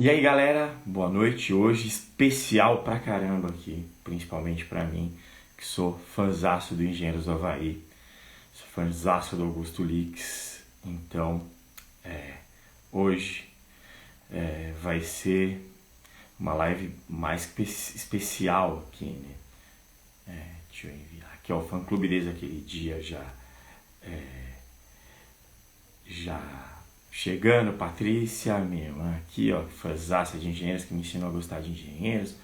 E aí galera, boa noite. Hoje especial pra caramba aqui, principalmente pra mim, que sou fãzaço do Engenheiros do Havaí, sou fãzaço do Augusto Lix. Então, hoje vai ser uma live mais especial aqui, né? Deixa eu enviar aqui, ó, o fã clube desde aquele dia já chegando, Patrícia, minha irmã aqui, ó, fãzaça de engenheiros, que me ensinou a gostar de engenheiros.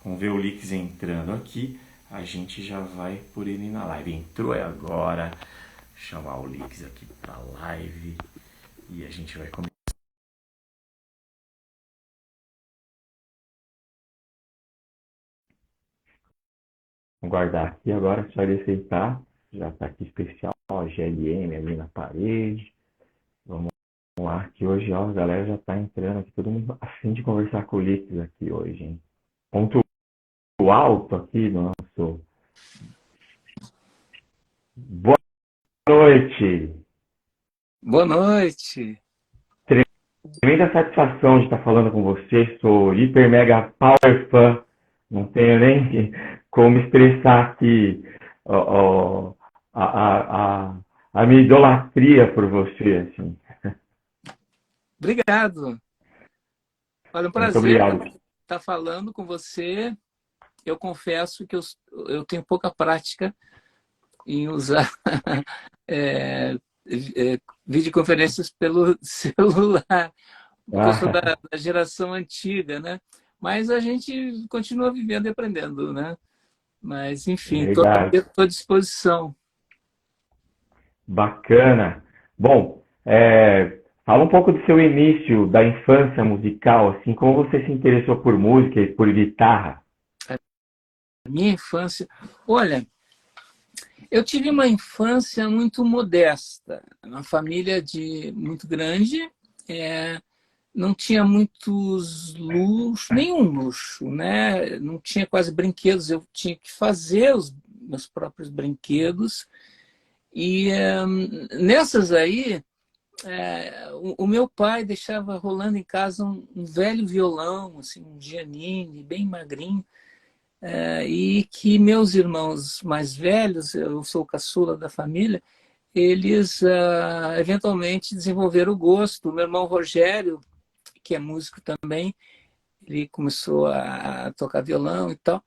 Vamos ver o Lix entrando aqui. A gente já vai por ele na live. Entrou agora. Chamar o Lix aqui pra live. E a gente vai começar. Guardar aqui agora, só ele aceitar. Já tá aqui especial, ó, GLM ali na parede. Vamos lá, que hoje, ó, a galera já tá entrando aqui. Todo mundo a fim de conversar com o Lix aqui hoje, hein? Ponto alto aqui no nosso. Boa noite! Boa noite. Tremenda satisfação de estar falando com você. Sou hiper mega power fã. Não tenho nem como expressar aqui ó, ó, a, a, a, a minha idolatria por você. Assim. Obrigado. Olha, um Muito prazer obrigado. estar falando com você. Eu confesso que eu tenho pouca prática em usar é, videoconferências pelo celular, porque eu sou Ah, da geração antiga, né? Mas a gente continua vivendo e aprendendo, né? Mas, enfim, estou obrigado. à disposição. Bacana. Bom, fala um pouco do seu início da infância musical, assim, como você se interessou por música e por guitarra. A minha infância. Olha, eu tive uma infância muito modesta, uma família muito grande, é, não tinha muitos luxo, nenhum luxo, né? Não tinha quase brinquedos, eu tinha que fazer os meus próprios brinquedos. E nessas aí, o meu pai deixava rolando em casa um velho violão, assim, um Giannini, bem magrinho, e que meus irmãos mais velhos, eu sou o caçula da família, eles eventualmente desenvolveram o gosto. O meu irmão Rogério, que é músico também, ele começou a tocar violão e tal.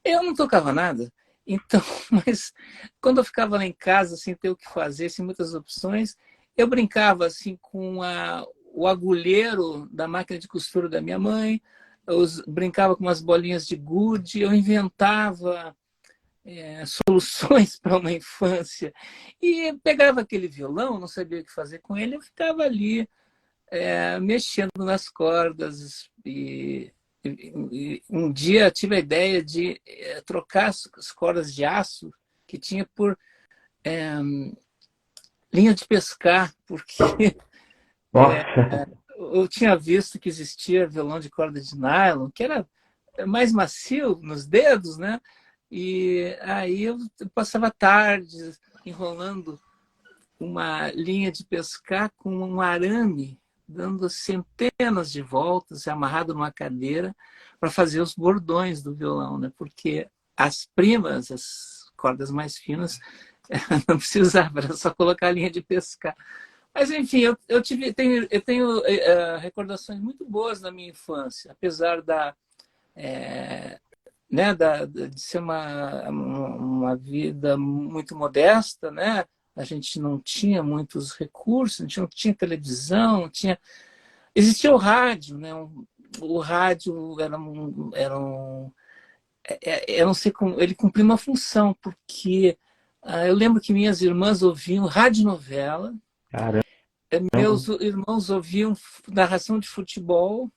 Eu não tocava nada, então, mas quando eu ficava lá em casa sem ter o que fazer, sem muitas opções, eu brincava assim com o agulheiro da máquina de costura da minha mãe, brincava com umas bolinhas de gude, eu inventava soluções para uma infância. E pegava aquele violão, não sabia o que fazer com ele, eu ficava ali mexendo nas cordas. E um dia tive a ideia de trocar as cordas de aço que tinha por linha de pescar, porque Nossa, eu tinha visto que existia violão de corda de nylon, que era mais macio nos dedos, né? E aí eu passava tardes enrolando uma linha de pescar com um arame, dando centenas de voltas, amarrado numa cadeira, para fazer os bordões do violão, né? Porque as primas, as cordas mais finas, não precisava, era só colocar a linha de pescar. Mas, enfim, eu tenho recordações muito boas da minha infância, apesar de ser uma vida muito modesta, né? A gente não tinha muitos recursos, a gente não tinha televisão, não tinha. Existia o rádio, né? O rádio eu não sei como, ele cumpria uma função, porque eu lembro que minhas irmãs ouviam radionovela, caramba. meus irmãos ouviam narração de futebol,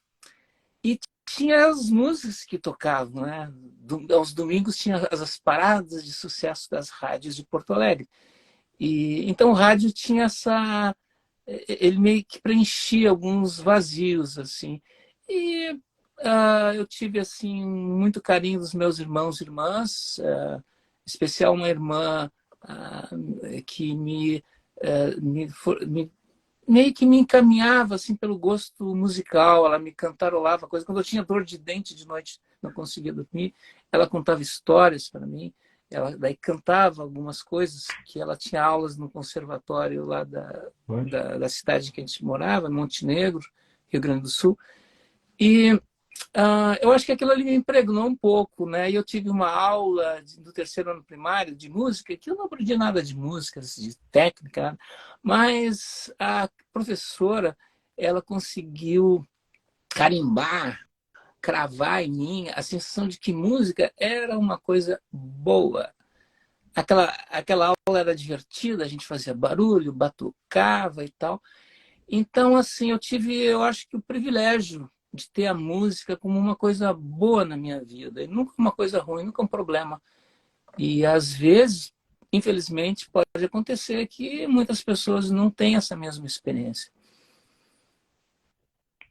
e tinha as músicas que tocavam, né? Aos domingos tinha as paradas de sucesso das rádios de Porto Alegre. E então o rádio tinha ele meio que preenchia alguns vazios assim. E eu tive assim muito carinho dos meus irmãos e irmãs, especial uma irmã que me meio que me encaminhava assim pelo gosto musical, ela me cantarolava coisas. Quando eu tinha dor de dente de noite, não conseguia dormir, ela contava histórias para mim. Ela daí cantava algumas coisas que ela tinha aulas no conservatório lá Poxa. da cidade que a gente morava, Montenegro, Rio Grande do Sul. E eu acho que aquilo ali me impregnou um pouco, né? E eu tive uma aula do terceiro ano primário de música, que eu não aprendi nada de música, de técnica, mas a professora, ela conseguiu carimbar, cravar em mim a sensação de que música era uma coisa boa. Aquela aula era divertida, a gente fazia barulho, batucava e tal. Então, assim, eu tive, eu acho que o privilégio de ter a música como uma coisa boa na minha vida, e nunca uma coisa ruim, nunca um problema. E às vezes, infelizmente, pode acontecer que muitas pessoas não têm essa mesma experiência.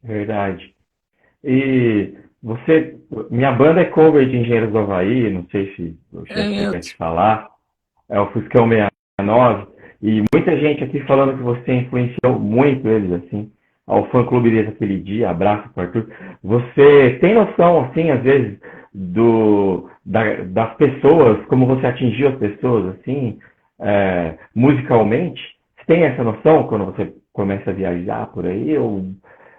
Verdade. E você, minha banda é cover de Engenheiros do Havaí, não sei se eu já É cheguei a mesmo. te falar, é o Fuscão 69, e muita gente aqui falando que você influenciou muito eles, assim, ao fã-clube desse aquele dia, abraço para Arthur. Você tem noção, assim, às vezes, das pessoas, como você atingiu as pessoas, assim, musicalmente? Você tem essa noção quando você começa a viajar por aí, ou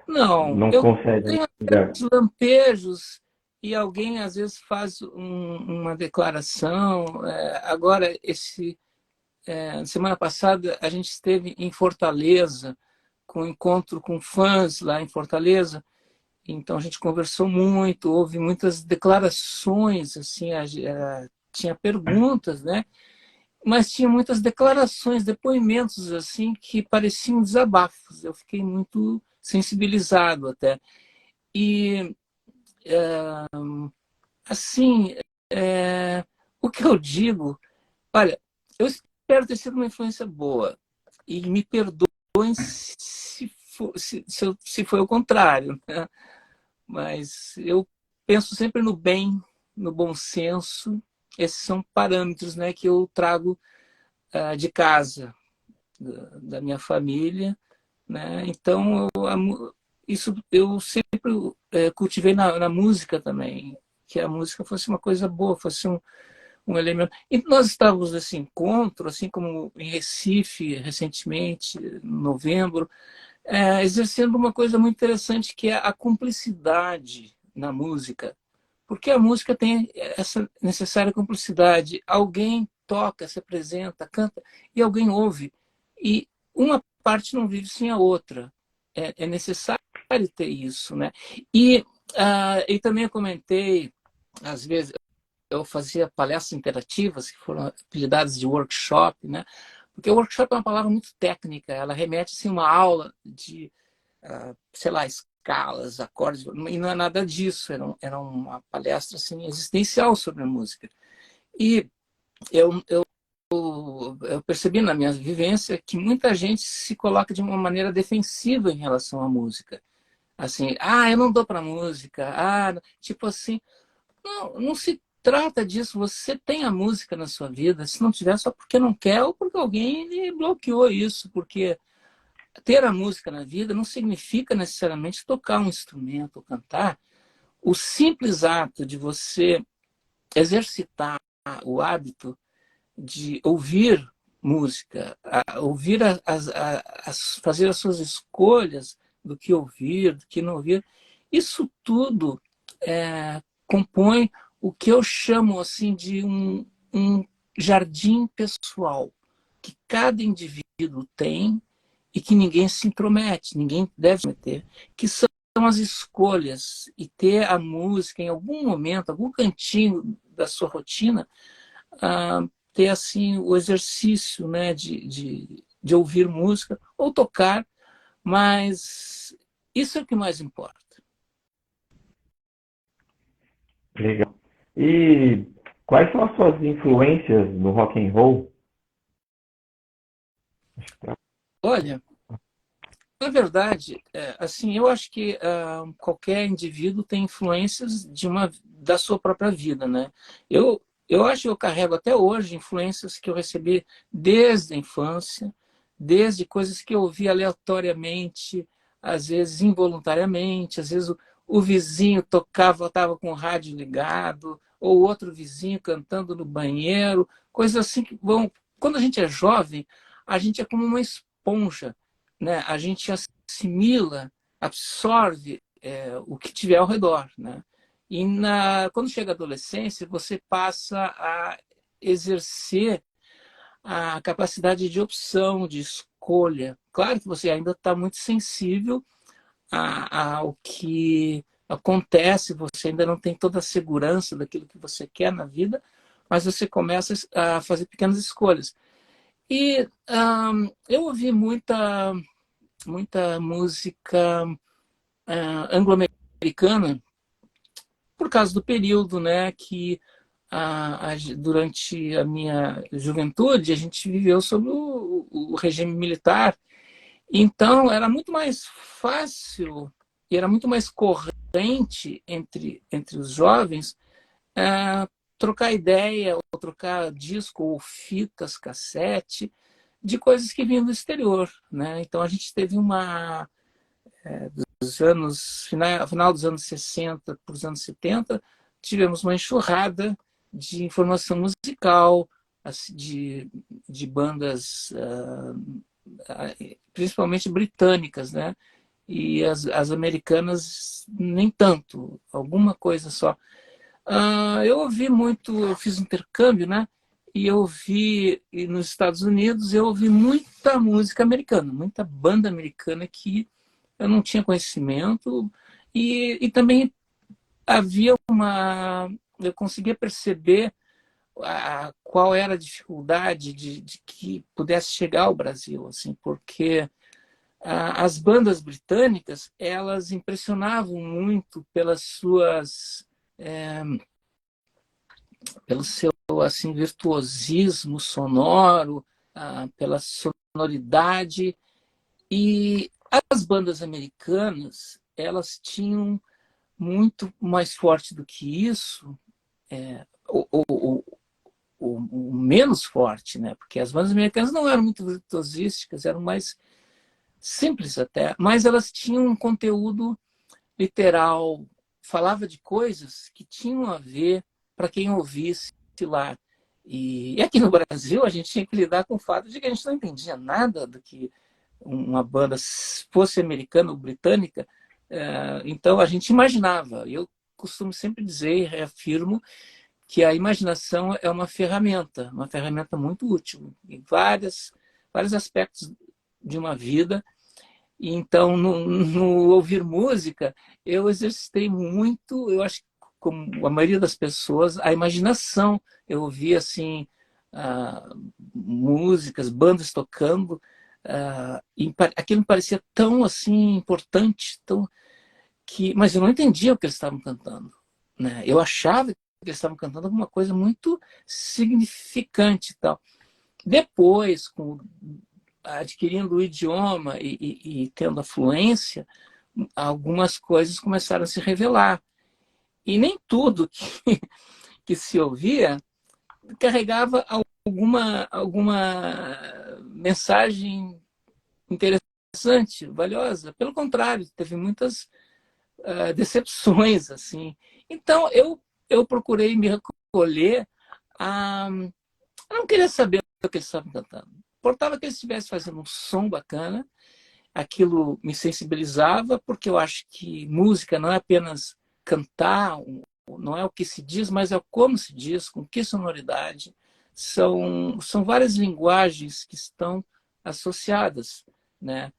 Não, não eu consegue tenho ainda? aqueles lampejos e alguém às vezes faz uma declaração. Agora, semana passada, a gente esteve em Fortaleza, com um encontro com fãs lá em Fortaleza. Então a gente conversou muito, houve muitas declarações, assim, tinha perguntas, né? Mas tinha muitas declarações, depoimentos assim que pareciam desabafos. Eu fiquei muito sensibilizado até. E assim, o que eu digo, olha, eu espero ter sido uma influência boa e me perdoem se foi o contrário, né? Mas eu penso sempre no bem, no bom senso. Esses são parâmetros, né, que eu trago de casa, da minha família, né? Então, isso eu sempre cultivei na música também, que a música fosse uma coisa boa, fosse um elemento. E nós estávamos nesse encontro, assim como em Recife, recentemente, em novembro, exercendo uma coisa muito interessante, que é a cumplicidade na música. Porque a música tem essa necessária cumplicidade. Alguém toca, se apresenta, canta, e alguém ouve. E uma parte não vive sem a outra. É necessário ter isso, né? E também eu comentei, às vezes, eu fazia palestras interativas, que foram apelidadas de workshop, né? Porque workshop é uma palavra muito técnica, ela remete assim, a uma aula de, sei lá, escalas, acordes, e não é nada disso, era uma palestra assim, existencial sobre a música. E eu percebi na minha vivência que muita gente se coloca de uma maneira defensiva em relação à música. Assim, eu não dou para música, tipo assim, não se trata disso. Você tem a música na sua vida. Se não tiver, só porque não quer ou porque alguém lhe bloqueou isso. Porque ter a música na vida não significa necessariamente tocar um instrumento ou cantar. O simples ato de você exercitar o hábito de ouvir música, ouvir fazer as suas escolhas do que ouvir, do que não ouvir, isso tudo compõe o que eu chamo assim de um jardim pessoal que cada indivíduo tem e que ninguém se intromete, ninguém deve se meter, que são as escolhas. E ter a música em algum momento, algum cantinho da sua rotina, ter assim o exercício, né, de ouvir música ou tocar, mas isso é o que mais importa. Legal. E quais são as suas influências no rock and roll? Olha, na verdade, assim, eu acho que qualquer indivíduo tem influências da sua própria vida, né? Eu acho que eu carrego até hoje influências que eu recebi desde a infância, desde coisas que eu ouvia aleatoriamente, às vezes involuntariamente, às vezes o vizinho tocava, estava com o rádio ligado, ou outro vizinho cantando no banheiro, coisas assim que vão. Quando a gente é jovem, a gente é como uma esponja, né? A gente assimila, absorve o que tiver ao redor, né? E quando chega a adolescência, você passa a exercer a capacidade de opção, de escolha. Claro que você ainda está muito sensível ao que acontece, você ainda não tem toda a segurança daquilo que você quer na vida, mas você começa a fazer pequenas escolhas. E eu ouvi muita música anglo-americana por causa do período, né, que durante a minha juventude a gente viveu sob o regime militar. Então era muito mais fácil e era muito mais corrente entre os jovens trocar ideia, ou trocar disco ou fitas, cassete, de coisas que vinham do exterior, né? Então a gente teve dos final dos anos 60 para os anos 70, tivemos uma enxurrada de informação musical, assim, de bandas, principalmente britânicas, né? E as americanas nem tanto, alguma coisa só. Eu ouvi muito, eu fiz intercâmbio, né? E nos Estados Unidos eu ouvi muita música americana, muita banda americana que eu não tinha conhecimento, e também havia eu conseguia perceber qual era a dificuldade de que pudesse chegar ao Brasil, assim, porque as bandas britânicas, elas impressionavam muito pelo seu assim virtuosismo sonoro, pela sonoridade. E as bandas americanas, elas tinham muito mais forte do que isso, o menos forte, né? Porque as bandas americanas não eram muito virtuosísticas, eram mais simples até, mas elas tinham um conteúdo literal, falava de coisas que tinham a ver para quem ouvisse lá. E aqui no Brasil a gente tinha que lidar com o fato de que a gente não entendia nada do que uma banda fosse americana ou britânica, então a gente imaginava. Eu costumo sempre dizer e reafirmo que a imaginação é uma ferramenta muito útil em vários aspectos de uma vida. E então, no ouvir música, eu exercitei muito, eu acho que como a maioria das pessoas, a imaginação. Eu ouvia assim, músicas, bandas tocando, aquilo me parecia tão assim importante, mas eu não entendia o que eles estavam cantando, né? Eu achava que eles estavam cantando alguma coisa muito significante e tal. Depois, adquirindo o idioma e tendo a fluência, algumas coisas começaram a se revelar. E nem tudo que se ouvia carregava alguma mensagem interessante, valiosa. Pelo contrário, teve muitas decepções, assim. Então, eu procurei me recolher a não querer saber o que eles estavam cantando. Importava que eles estivessem fazendo um som bacana, aquilo me sensibilizava, porque eu acho que música não é apenas cantar, não é o que se diz, mas é como se diz, com que sonoridade. São várias linguagens que estão associadas, né?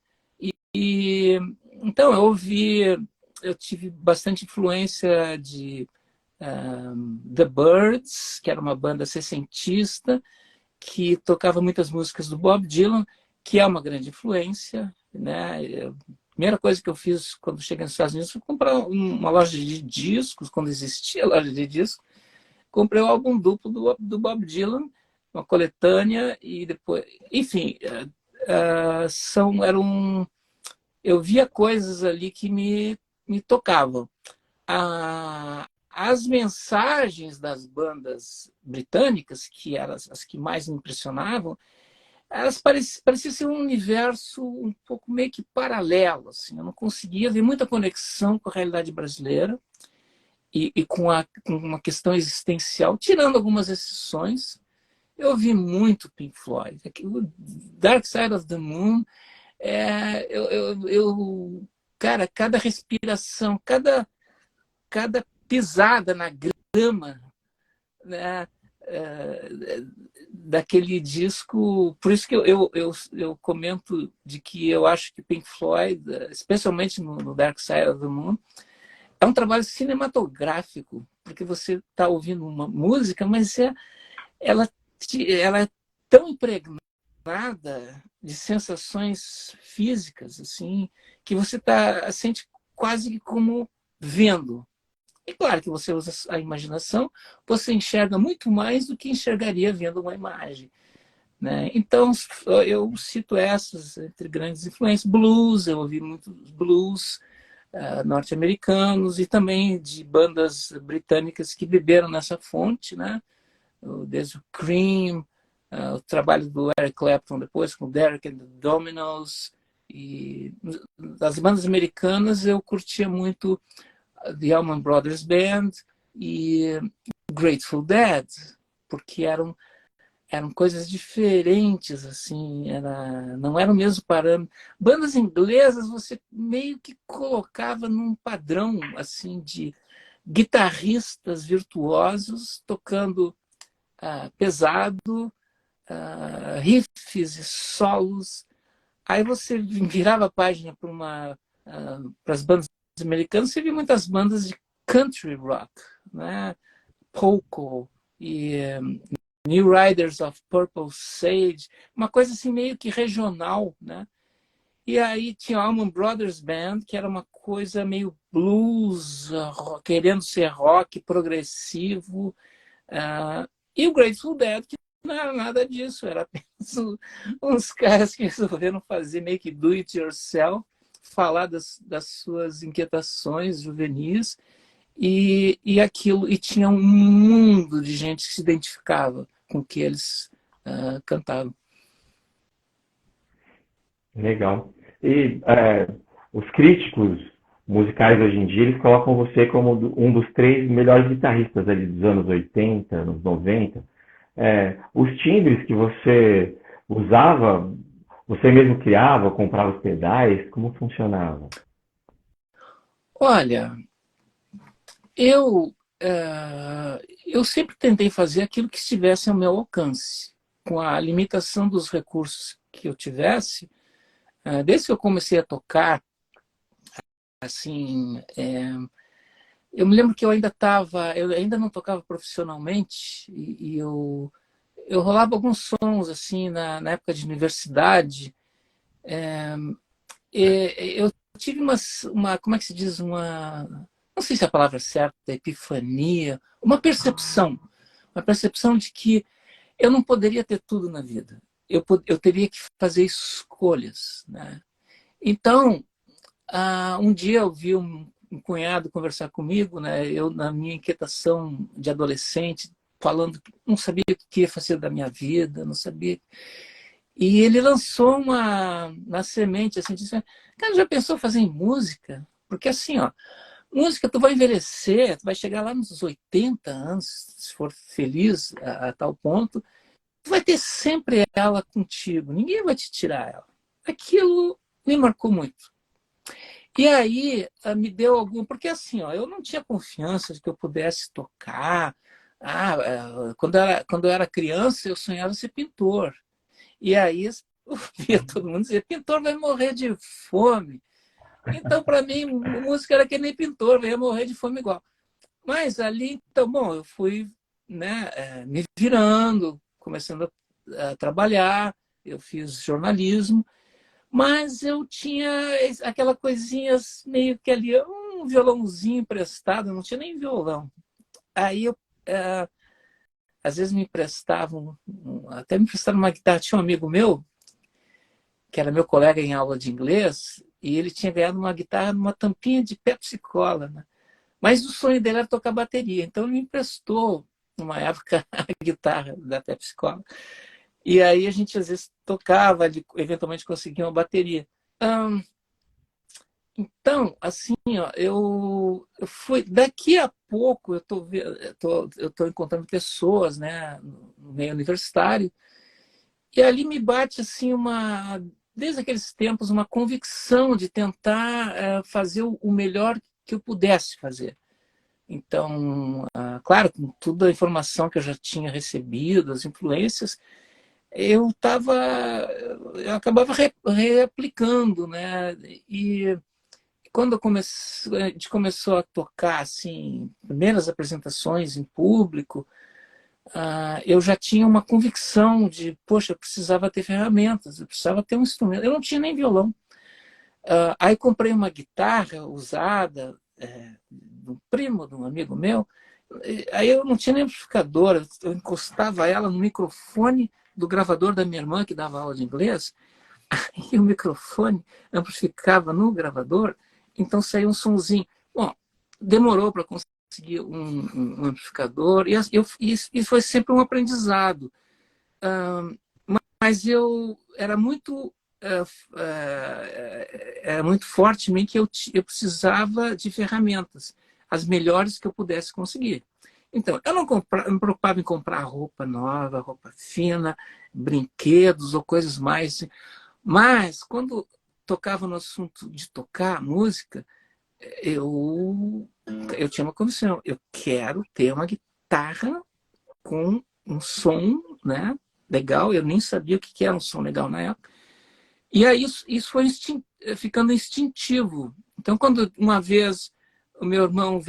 Então eu tive bastante influência de The Byrds, que era uma banda sessentista, que tocava muitas músicas do Bob Dylan, que é uma grande influência, né? A primeira coisa que eu fiz quando cheguei nos Estados Unidos foi comprar uma loja de discos, quando existia loja de discos. Comprei o álbum duplo do Bob Dylan, uma coletânea, e depois, enfim, eu via coisas ali que me tocavam. As mensagens das bandas britânicas, que eram as que mais me impressionavam, elas pareciam ser um universo um pouco meio que paralelo. Assim. Eu não conseguia ver muita conexão com a realidade brasileira e com uma questão existencial, tirando algumas exceções. Eu ouvi muito Pink Floyd. O Dark Side of the Moon, cara, cada respiração, cada pisada na grama, né, daquele disco. Por isso que eu comento de que eu acho que Pink Floyd, especialmente no Dark Side of the Moon, é um trabalho cinematográfico, porque você está ouvindo uma música, mas ela é tão impregnada de sensações físicas, assim, que você sente quase como vendo. E claro que você usa a imaginação, você enxerga muito mais do que enxergaria vendo uma imagem. Né? Então, eu cito essas entre grandes influências. Blues, eu ouvi muitos blues norte-americanos e também de bandas britânicas que beberam nessa fonte, né? Desde o Cream, o trabalho do Eric Clapton depois com o Derek and the Dominos. E das bandas americanas eu curtia muito The Allman Brothers Band e Grateful Dead, porque eram coisas diferentes, assim, não era o mesmo parâmetro. Bandas inglesas você meio que colocava num padrão assim de guitarristas virtuosos tocando pesado, riffs e solos. Aí você virava a página para as bandas americanas, você via muitas bandas de country rock, né? Poco e New Riders of Purple Sage, uma coisa assim meio que regional, né? E aí tinha a Allman Brothers Band, que era uma coisa meio blues, querendo ser rock progressivo, e o Grateful Dead, que não era nada disso, era apenas uns caras que resolveram fazer meio que do it yourself, falar das suas inquietações juvenis, e tinha um mundo de gente que se identificava com o que eles cantavam. Legal. E os críticos musicais hoje em dia, eles colocam você como um dos 3 melhores guitarristas ali dos anos 80, anos 90. Os timbres que você usava, você mesmo criava, comprava os pedais, como funcionava? Olha, eu sempre tentei fazer aquilo que estivesse ao meu alcance, com a limitação dos recursos que eu tivesse. Desde que eu comecei a tocar, assim, eu me lembro que eu ainda não tocava profissionalmente e eu rolava alguns sons assim na época de universidade. Eu tive como é que se diz, não sei se é a palavra certa, epifania, uma percepção de que eu não poderia ter tudo na vida. Eu teria que fazer escolhas, né? Então, um dia eu vi um cunhado conversar comigo, né? Eu, na minha inquietação de adolescente, falando que não sabia o que ia fazer da minha vida, não sabia. E ele lançou uma semente, assim, disse, cara, já pensou fazer em música? Porque assim, ó, música, tu vai envelhecer, tu vai chegar lá nos 80 anos, se for feliz a tal ponto, tu vai ter sempre ela contigo, ninguém vai te tirar ela. Aquilo me marcou muito. E aí me deu porque assim, ó, eu não tinha confiança de que eu pudesse tocar. Quando eu era criança, eu sonhava ser pintor. E aí eu via todo mundo dizer, pintor vai morrer de fome. Então, para mim, música era que nem pintor, ia morrer de fome igual. Mas ali, então, bom, eu fui, né, me virando, começando a trabalhar, eu fiz jornalismo, mas eu tinha aquela coisinha meio que ali, um violãozinho emprestado, não tinha nem violão. Aí às vezes me emprestavam, até me emprestaram uma guitarra. Tinha um amigo meu, que era meu colega em aula de inglês, e ele tinha ganhado uma guitarra numa tampinha de Pepsi Cola, né? Mas o sonho dele era tocar bateria, então ele me emprestou, numa época, a guitarra da Pepsi Cola. E aí a gente às vezes tocava, eventualmente conseguia uma bateria. Então, assim, ó, eu fui. Daqui a pouco eu tô encontrando pessoas, né, no meio universitário, e ali me bate assim desde aqueles tempos, uma convicção de tentar fazer o melhor que eu pudesse fazer. Então, claro, com toda a informação que eu já tinha recebido, as influências, eu acabava reaplicando, né? E quando a gente começou a tocar assim, primeiras apresentações em público, eu já tinha uma convicção de, poxa, eu precisava ter ferramentas, eu precisava ter um instrumento. Eu não tinha nem violão. Aí comprei uma guitarra usada, de um primo, de um amigo meu. Aí eu não tinha nem amplificador, eu encostava ela no microfone do gravador da minha irmã, que dava aula de inglês, e o microfone amplificava no gravador, então saía um sonzinho. Bom, demorou para conseguir um amplificador, e foi sempre um aprendizado. Mas eu era muito forte em mim que eu precisava de ferramentas, as melhores que eu pudesse conseguir. Então, eu não me preocupava em comprar roupa nova, roupa fina, brinquedos ou coisas mais. Mas, quando tocava no assunto de tocar música, eu, eu tinha uma condição. Eu quero ter uma guitarra com um som, né, legal. Eu nem sabia o que era um som legal na época. E aí isso foi ficando instintivo. Então, quando uma vez o meu irmão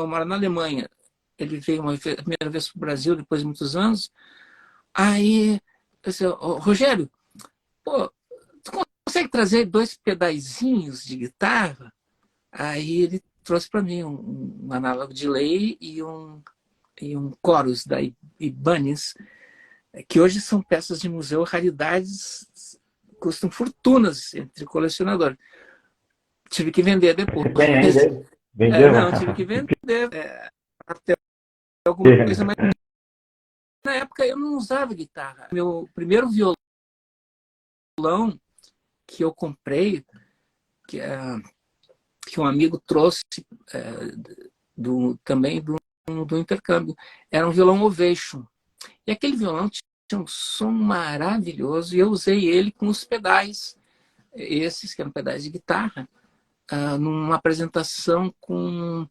mora na Alemanha, ele veio a primeira vez para o Brasil, depois de muitos anos, aí eu disse, Rogério, pô, tu consegue trazer 2 pedaizinhos de guitarra? Aí ele trouxe para mim um análogo de lei e um chorus da Ibanez, que hoje são peças de museu, raridades, custam fortunas entre colecionadores. Tive que vender depois. Você tem ainda? Vendeu? Não, tive que vender até alguma coisa, mas na época eu não usava guitarra. Meu primeiro violão que eu comprei, que, que um amigo trouxe também do intercâmbio, era um violão Ovation. E aquele violão tinha um som maravilhoso e eu usei ele com os pedais, esses que eram pedais de guitarra, numa apresentação com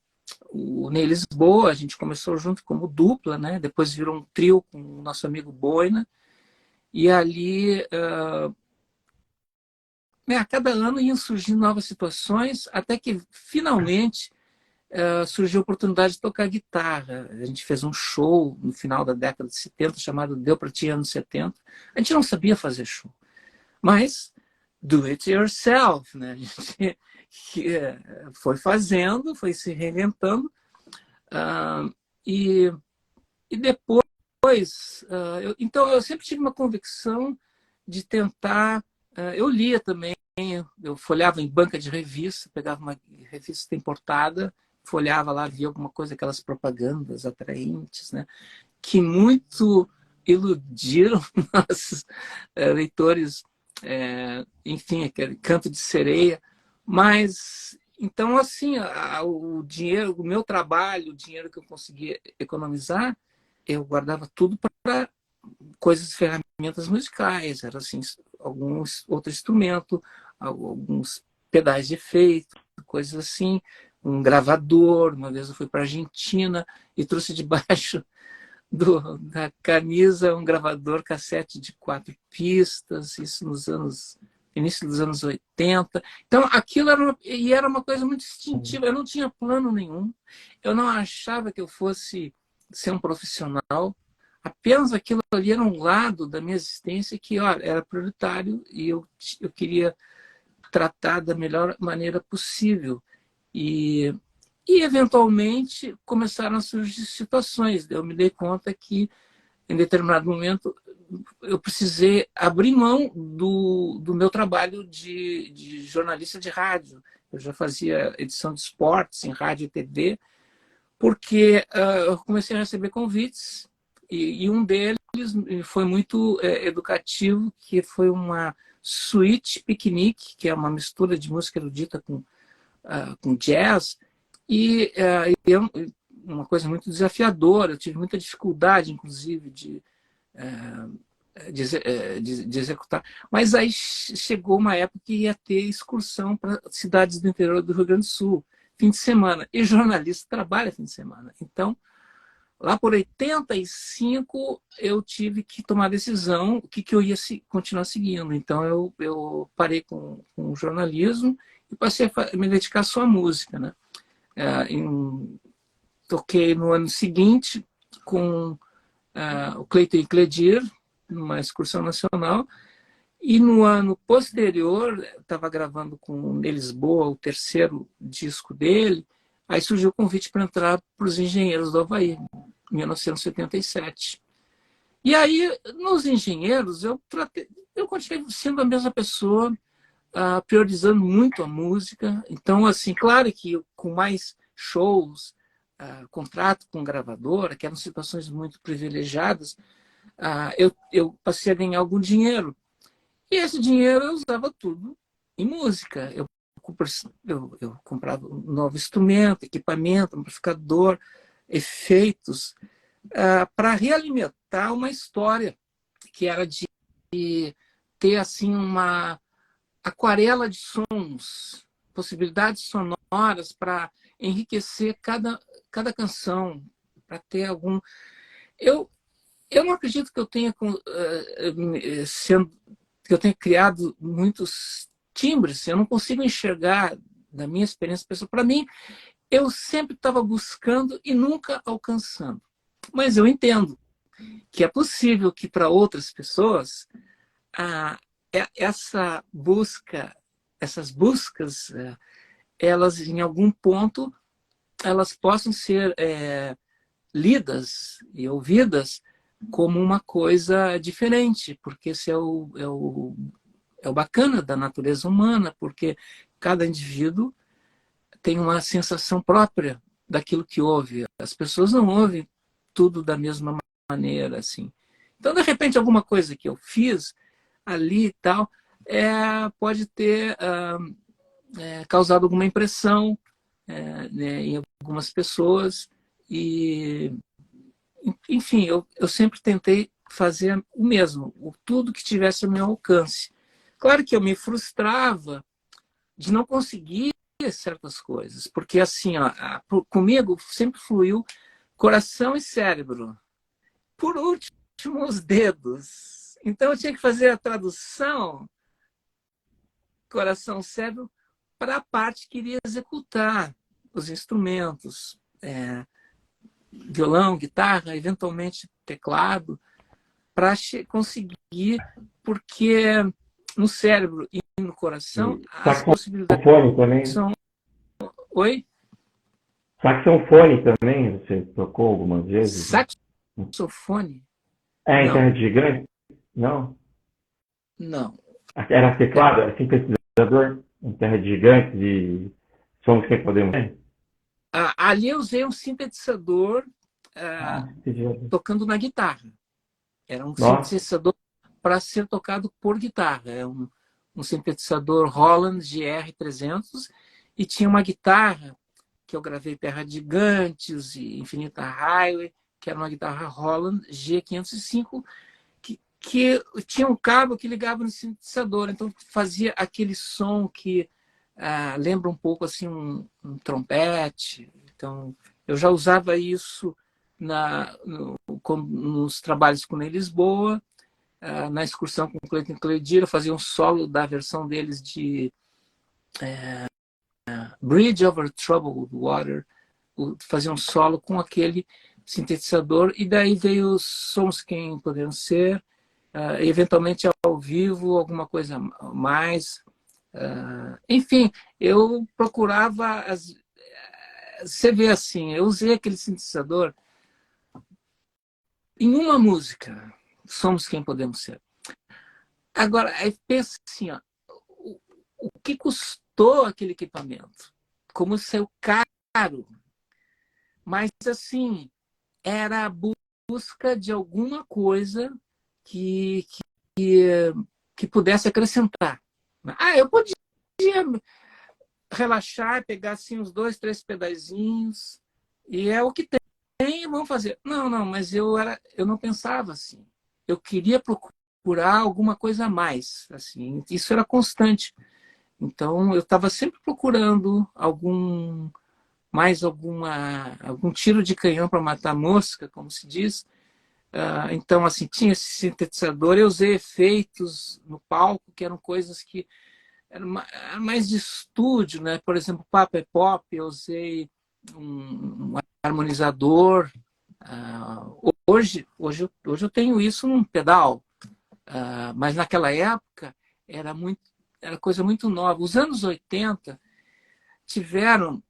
o Ney Lisboa. A gente começou junto como dupla, né? Depois virou um trio com o nosso amigo Boina. E ali, a cada ano iam surgindo novas situações, até que finalmente surgiu a oportunidade de tocar guitarra. A gente fez um show no final da década de 70 chamado Deu Pra Ti anos 70. A gente não sabia fazer show, mas do it yourself, né? A gente foi fazendo, foi se reinventando, e depois, então eu sempre tive uma convicção de tentar. Eu lia também, eu folhava em banca de revista, pegava uma revista importada, folhava lá, via alguma coisa, aquelas propagandas atraentes, né, que muito iludiram nossos leitores, enfim, aquele canto de sereia. Mas, então, assim, o dinheiro, o meu trabalho, o dinheiro que eu conseguia economizar, eu guardava tudo para coisas, ferramentas musicais, era assim, alguns outro instrumento, alguns pedais de efeito, coisas assim, um gravador. Uma vez eu fui para a Argentina e trouxe debaixo da camisa um gravador cassete de 4 pistas, isso início dos anos 80. Então, aquilo era uma coisa muito instintiva. Eu não tinha plano nenhum. Eu não achava que eu fosse ser um profissional. Apenas aquilo ali era um lado da minha existência que, olha, era prioritário e eu queria tratar da melhor maneira possível. E eventualmente, começaram a surgir situações. Eu me dei conta que, em determinado momento, eu precisei abrir mão do meu trabalho de jornalista de rádio. Eu já fazia edição de esportes em rádio e TV, porque eu comecei a receber convites E um deles foi muito educativo, que foi uma suíte piquenique, que é uma mistura de música erudita com jazz, e uma coisa muito desafiadora. Eu tive muita dificuldade, inclusive, de executar. Mas aí chegou uma época que ia ter excursão para cidades do interior do Rio Grande do Sul, fim de semana. E jornalista trabalha fim de semana. Então, lá por 85, eu tive que tomar a decisão o que eu ia continuar seguindo. Então, eu parei com o jornalismo e passei a me dedicar só à música, né? Toquei no ano seguinte com o Cleiton e Cledir, numa excursão nacional, e no ano posterior, estava gravando com Lisboa o terceiro disco dele, aí surgiu o convite para entrar para os Engenheiros do Havaí, em 1977. E aí, nos Engenheiros, eu continuei sendo a mesma pessoa, priorizando muito a música. Então, assim, claro que com mais shows, contrato com gravadora, que eram situações muito privilegiadas, eu passei a ganhar algum dinheiro. E esse dinheiro eu usava tudo em música. Eu comprava um novo instrumento, equipamento, amplificador, efeitos, para realimentar uma história que era de ter assim uma aquarela de sons, possibilidades sonoras para enriquecer cada canção, para ter algum... Eu não acredito que eu tenha que eu tenha criado muitos timbres. Eu não consigo enxergar, da minha experiência pessoal. Para mim, eu sempre estava buscando e nunca alcançando. Mas eu entendo que é possível que para outras pessoas essa busca, essas buscas, elas em algum ponto elas possam ser lidas e ouvidas como uma coisa diferente, porque esse é o bacana da natureza humana, porque cada indivíduo tem uma sensação própria daquilo que ouve. As pessoas não ouvem tudo da mesma maneira, assim. Então, de repente, alguma coisa que eu fiz ali e tal, pode ter causado alguma impressão né, em algumas pessoas. E, enfim, eu sempre tentei fazer o mesmo, tudo que tivesse ao meu alcance. Claro que eu me frustrava de não conseguir certas coisas, porque assim, comigo sempre fluiu coração e cérebro. Por último, os dedos. Então eu tinha que fazer a tradução coração-cérebro para a parte que iria executar os instrumentos, violão, guitarra, eventualmente teclado, para conseguir, porque no cérebro e no coração as possibilidades Saxofone também? são... Oi? Saxofone também, você tocou algumas vezes? Saxofone? Em Não, Terra de Gigante? Não? não. Era teclado, era sintetizador? Em Terra de Gigantes e Somos Quem Podemos Ser? Ali eu usei um sintetizador Sintetizador. tocando na guitarra. Era um Nossa, sintetizador para ser tocado por guitarra. É um sintetizador Roland GR300 e tinha uma guitarra que eu gravei Terra de Gigantes e Infinita Highway, que era uma guitarra Roland G505, que tinha um cabo que ligava no sintetizador, então fazia aquele som que lembra um pouco assim um trompete. Então eu já usava isso nos trabalhos com Ney Lisboa, na excursão com o Cleiton Cledir, eu fazia um solo da versão deles de Bridge Over Troubled Water, fazia um solo com aquele sintetizador, e daí veio os Somos Quem Podemos Ser, eventualmente ao vivo, alguma coisa a mais. Enfim, eu procurava... Você vê assim, eu usei aquele sintetizador em uma música, Somos Quem Podemos Ser. Agora, aí pensa assim, o que custou aquele equipamento? Como saiu caro? Mas, assim, era busca de alguma coisa que, que, que pudesse acrescentar. Eu podia relaxar, pegar assim uns 2, 3 pedazinhos, e é o que tem, vamos fazer. Não, não, mas eu não pensava assim. Eu queria procurar alguma coisa a mais, assim. Isso era constante. Então eu estava sempre procurando algum tiro de canhão para matar mosca, como se diz. Então, assim, tinha esse sintetizador. Eu usei efeitos no palco que eram coisas que eram mais de estúdio, né? Por exemplo, Papa é Pop, eu usei um harmonizador. Hoje eu tenho isso num pedal, mas naquela época era coisa muito nova. Os anos 80 tiveram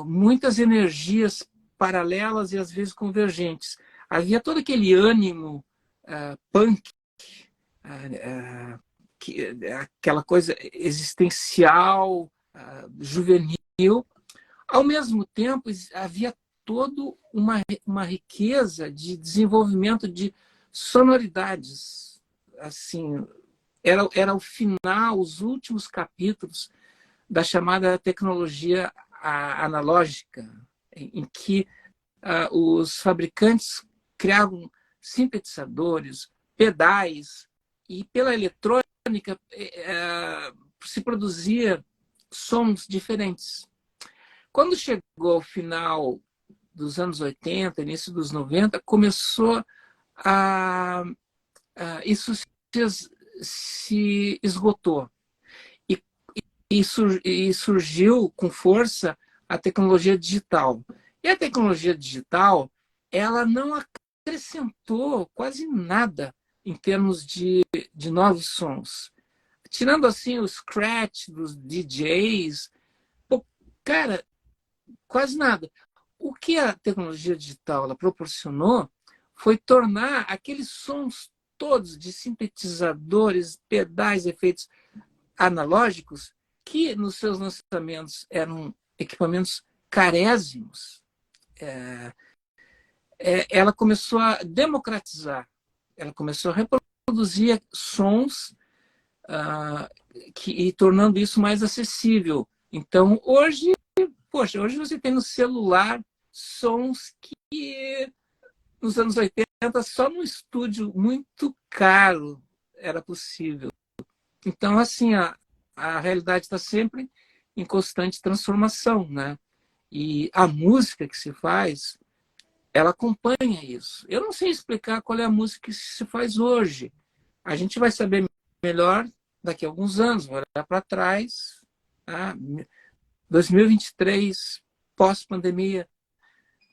muitas energias paralelas e às vezes convergentes. Havia todo aquele ânimo punk, aquela coisa existencial, juvenil. Ao mesmo tempo, havia toda uma riqueza de desenvolvimento de sonoridades. Assim, era o final, os últimos capítulos da chamada tecnologia analógica, em que os fabricantes criavam sintetizadores, pedais, e pela eletrônica se produzia sons diferentes. Quando chegou ao final dos anos 80, início dos 90, começou isso se esgotou. E surgiu com força a tecnologia digital. E a tecnologia digital, ela não acrescentou quase nada em termos de novos sons. Tirando assim o scratch dos DJs, cara, quase nada. O que a tecnologia digital ela proporcionou foi tornar aqueles sons todos de sintetizadores, pedais, efeitos analógicos, que nos seus lançamentos eram equipamentos carésimos, ela começou a democratizar, ela começou a reproduzir sons e tornando isso mais acessível. Então, hoje você tem no celular sons que nos anos 80 só num estúdio muito caro era possível. Então, assim, a realidade está sempre em constante transformação, né? E a música que se faz, ela acompanha isso. Eu não sei explicar qual é a música que se faz hoje. A gente vai saber melhor daqui a alguns anos, vai olhar para trás, 2023, pós-pandemia,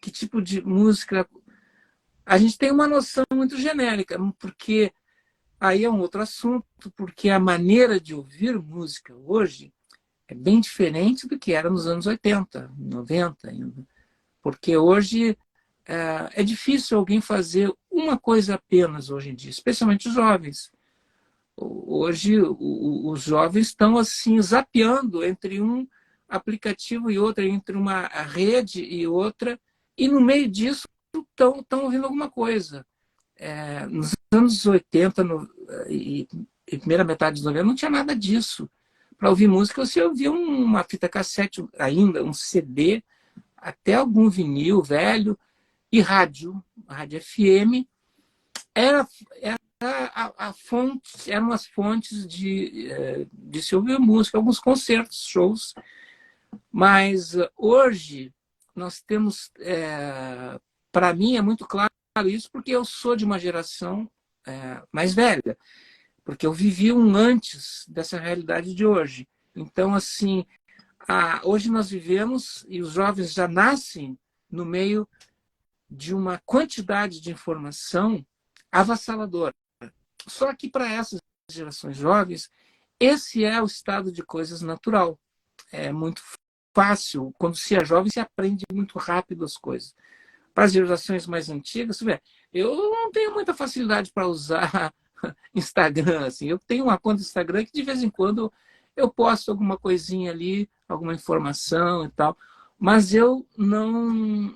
que tipo de música... A gente tem uma noção muito genérica, porque aí é um outro assunto, porque a maneira de ouvir música hoje é bem diferente do que era nos anos 80, 90 ainda. Porque hoje é difícil alguém fazer uma coisa apenas hoje em dia, especialmente os jovens. Hoje os jovens estão assim zapeando entre um aplicativo e outro, entre uma rede e outra, e no meio disso estão ouvindo alguma coisa. Nos anos 80 e primeira metade dos 90 não tinha nada disso. Para ouvir música, você ouvia uma fita cassete ainda, um CD, até algum vinil velho, e rádio FM. Era a fonte, eram as fontes de se ouvir música, alguns concertos, shows. Mas hoje nós temos, para mim é muito claro isso, porque eu sou de uma geração mais velha, porque eu vivi um antes dessa realidade de hoje. Então, assim, hoje nós vivemos, e os jovens já nascem no meio de uma quantidade de informação avassaladora. Só que para essas gerações jovens, esse é o estado de coisas natural. É muito fácil. Quando se é jovem, se aprende muito rápido as coisas. Para as gerações mais antigas, eu não tenho muita facilidade para usar Instagram. Assim. Eu tenho uma conta Instagram que de vez em quando eu posto alguma coisinha ali, alguma informação e tal. mas eu não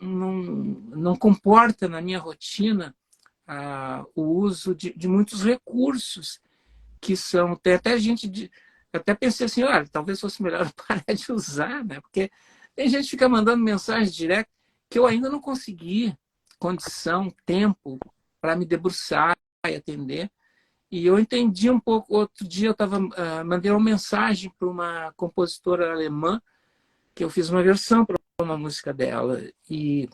comporta na minha rotina o uso de muitos recursos que são... Tem até gente... até pensei assim, olha, talvez fosse melhor eu parar de usar, né? Porque tem gente que fica mandando mensagem direta que eu ainda não consegui condição, tempo para me debruçar e atender. E eu entendi um pouco. Outro dia eu mandei uma mensagem para uma compositora alemã, que eu fiz uma versão para uma música dela. E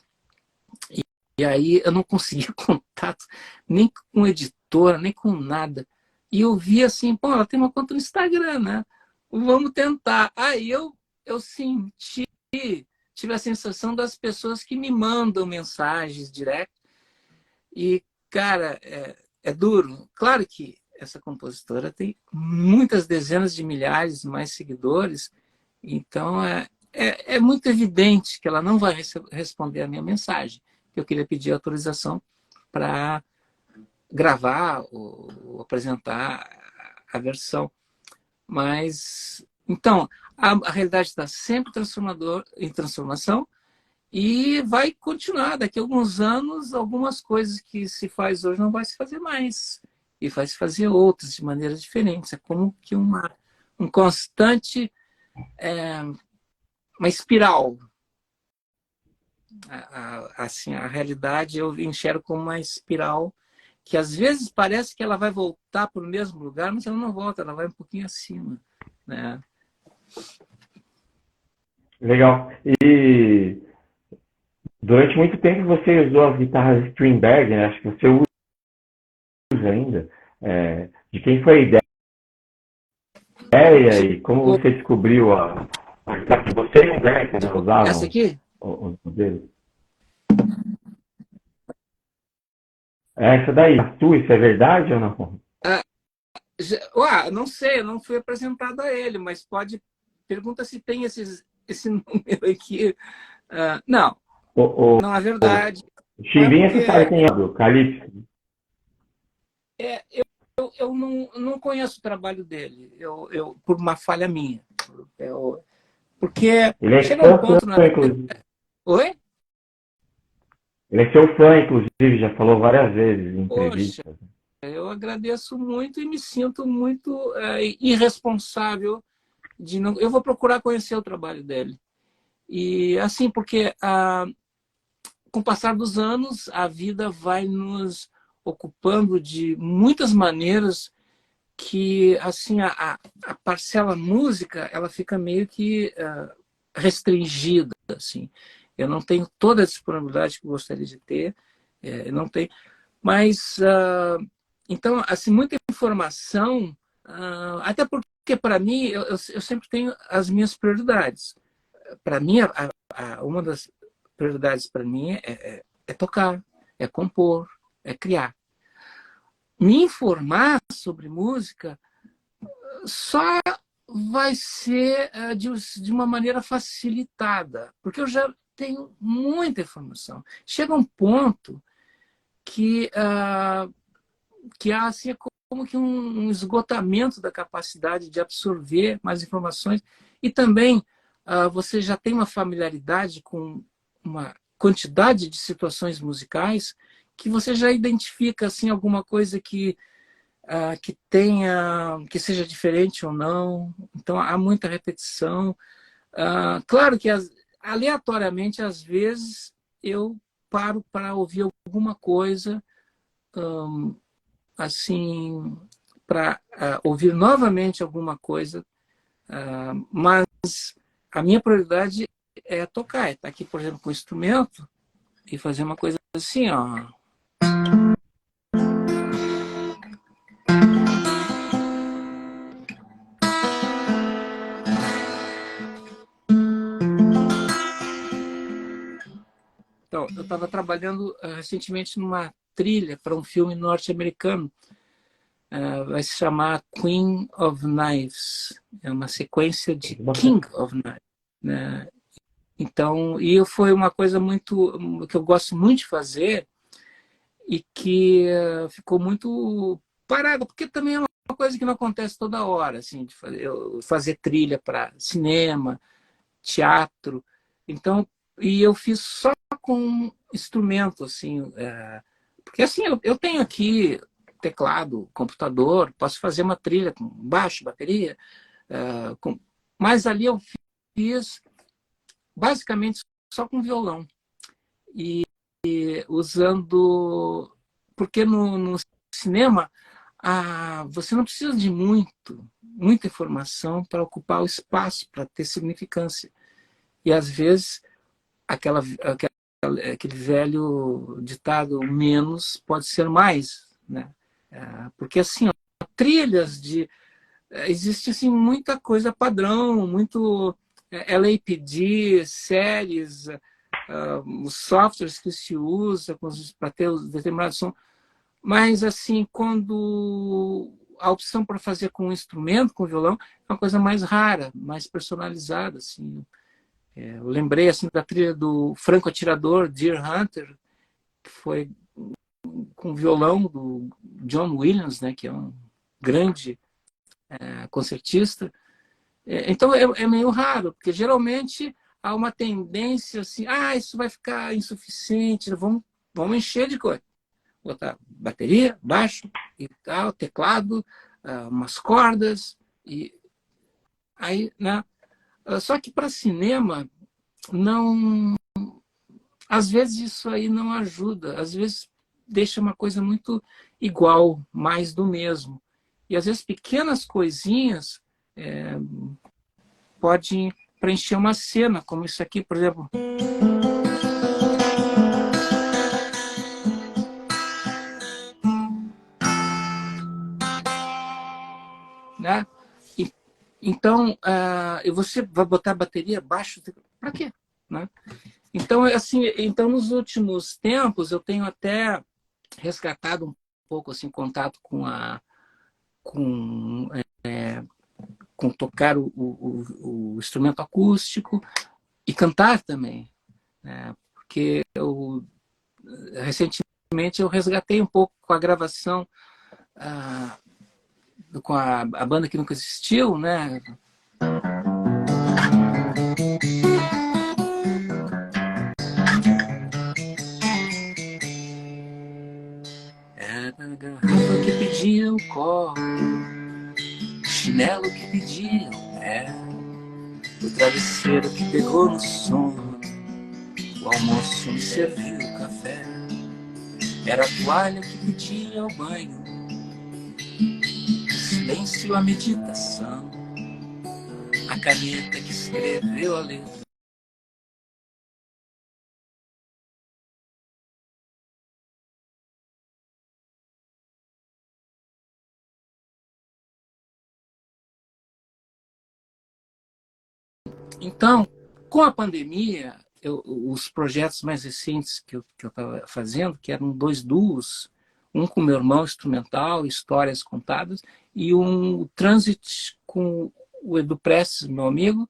aí eu não consegui contato nem com editora, nem com nada. E eu vi assim, pô, ela tem uma conta no Instagram, né? Vamos tentar. Aí eu senti, tive a sensação das pessoas que me mandam mensagens direct. E, cara, é duro. Claro que essa compositora tem muitas dezenas de milhares mais seguidores, então é muito evidente que ela não vai responder a minha mensagem. Eu queria pedir autorização para gravar ou apresentar a versão. Mas, então, a realidade está sempre em transformação e vai continuar. Daqui a alguns anos, algumas coisas que se faz hoje não vai se fazer mais. E vai se fazer outras de maneiras diferentes. É como que um constante, uma espiral. Assim, a realidade eu enxergo como uma espiral que às vezes parece que ela vai voltar para o mesmo lugar, mas ela não volta, ela vai um pouquinho acima, né? Legal. E durante muito tempo você usou as guitarras Strindberg, né? Acho que você usa ainda. De quem foi a ideia e como você descobriu a guitarra que você e o Humberto, né, Essa usavam aqui? os modelos? Essa daí, a sua, isso é verdade ou não? Não sei, eu não fui apresentado a ele, mas pergunta se tem esse número aqui. Não, O não é verdade. Não é Chimbinha, você sabe porque quem é, o Calypso? eu não conheço o trabalho dele, por uma falha minha. Porque Ele é chega um fã, ponto na vida. inclusive. Oi? Ele é seu fã, inclusive, já falou várias vezes em Poxa, entrevistas. eu agradeço muito e me sinto muito irresponsável de não. Eu vou procurar conhecer o trabalho dele. E assim, porque com o passar dos anos, a vida vai nos ocupando de muitas maneiras que assim a parcela música ela fica meio que restringida, assim. Eu não tenho toda a disponibilidade que eu gostaria de ter, eu não tenho, mas então assim muita informação, até porque para mim eu sempre tenho as minhas prioridades. Para mim uma das prioridades para mim é tocar, é compor, é criar. Me informar sobre música só vai ser de uma maneira facilitada, porque eu já tenho muita informação. Chega um ponto que há assim, como que um esgotamento da capacidade de absorver mais informações e também você já tem uma familiaridade com uma quantidade de situações musicais que você já identifica assim alguma coisa que seja diferente ou não. Então há muita repetição. Claro que aleatoriamente às vezes eu paro para ouvir alguma coisa assim para ouvir novamente alguma coisa, mas a minha prioridade é tocar, é estar aqui, por exemplo, com o instrumento e fazer uma coisa assim, ó. Então, eu estava trabalhando recentemente numa trilha para um filme norte-americano, vai se chamar Queen of Knives, é uma sequência de King of Knives, né? Então, e foi uma coisa que eu gosto muito de fazer e que ficou muito parada, porque também é uma coisa que não acontece toda hora, assim, de fazer trilha para cinema, teatro. Então, e eu fiz só com instrumento, assim, porque assim, eu tenho aqui teclado, computador, posso fazer uma trilha com baixo, bateria, mas ali eu fiz basicamente só com violão. E usando... Porque no cinema, você não precisa de muita informação para ocupar o espaço, para ter significância. E, às vezes, aquele velho ditado, menos pode ser mais, né? Porque, assim, ó, trilhas de... Existe, assim, muita coisa padrão, muito LAPD, séries, os softwares que se usa para ter os determinados sons. Mas, assim, quando a opção para fazer com um instrumento, com violão, é uma coisa mais rara, mais personalizada, assim. Eu lembrei, assim, da trilha do Franco Atirador, Deer Hunter, que foi com violão do John Williams, né, que é um grande concertista. Então, é meio raro, porque geralmente há uma tendência assim, isso vai ficar insuficiente, vamos encher de coisa. Botar bateria, baixo e tal, teclado, umas cordas. E aí, né? Só que para cinema, não, às vezes isso aí não ajuda, às vezes deixa uma coisa muito igual, mais do mesmo. E às vezes pequenas coisinhas podem preencher uma cena, como isso aqui, por exemplo. Né? Então, você vai botar a bateria abaixo, para quê? Né? Então, assim, então, nos últimos tempos, eu tenho até resgatado um pouco assim, contato com tocar o instrumento acústico e cantar também. Né? Porque recentemente eu resgatei um pouco com a gravação com a banda que nunca existiu, né? Era a garrafa que pedia o copo, o chinelo que pedia o pé, o travesseiro que pegou no sono, o almoço me serviu o café. Era a toalha que pedia o banho, o silêncio, a meditação, a caneta que escreveu a letra. Então, com a pandemia, os projetos mais recentes que eu estava fazendo, que eram 2 duos, um com meu irmão instrumental, histórias contadas, e um transit com o Edu Prestes, meu amigo,